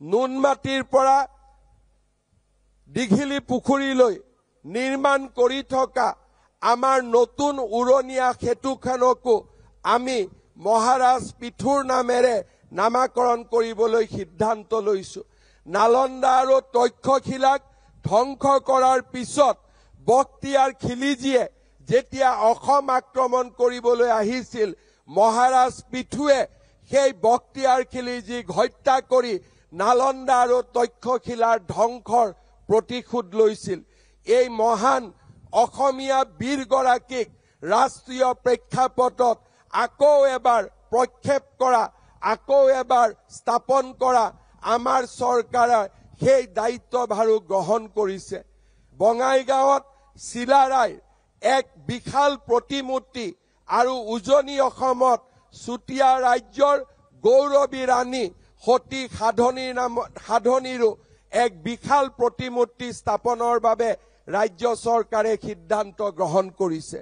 নুনমাটিৰ পৰা দীঘিলী পুখুৰীলৈ নিৰ্মাণ কৰি থকা আমাৰ নতুন উৰণীয়া সেতুখনকো আমি মহাৰাজ পিঠুৰ নামেৰে নামাকৰণ কৰিবলৈ সিদ্ধান্ত লৈছো। নালন্দা আৰু তক্ষশিলাক ধ্বংস কৰাৰ পিছত বখতিয়াৰ খিলিজীয়ে যেতিয়া অসম আক্ৰমণ কৰিবলৈ আহিছিল, মহাৰাজ পিঠুৱে সেই বখতিয়াৰ খিলিজীক হত্যা কৰি নালন্দা আৰু তক্ষশিলাৰ ধ্বংসৰ প্ৰতিশোধ লৈছিল। এই মহান অসমীয়া বীৰগৰাকীক ৰাষ্ট্ৰীয় প্ৰেক্ষাপটত আকৌ এবাৰ প্ৰক্ষেপ কৰা, আকৌ এবাৰ স্থাপন কৰা আমাৰ চৰকাৰৰ সেই দায়িত্বভাৰো গ্ৰহণ কৰিছে। বঙাইগাঁৱত চিলাৰায়ৰ এক বিশাল প্ৰতিমূৰ্তি আৰু উজনি অসমত চুতীয়া ৰাজ্যৰ গৌৰৱী ৰাণী সতী সাধনীৰো এক বিশাল প্ৰতিমূৰ্তি স্থাপনৰ বাবে ৰাজ্য চৰকাৰে সিদ্ধান্ত গ্ৰহণ কৰিছে।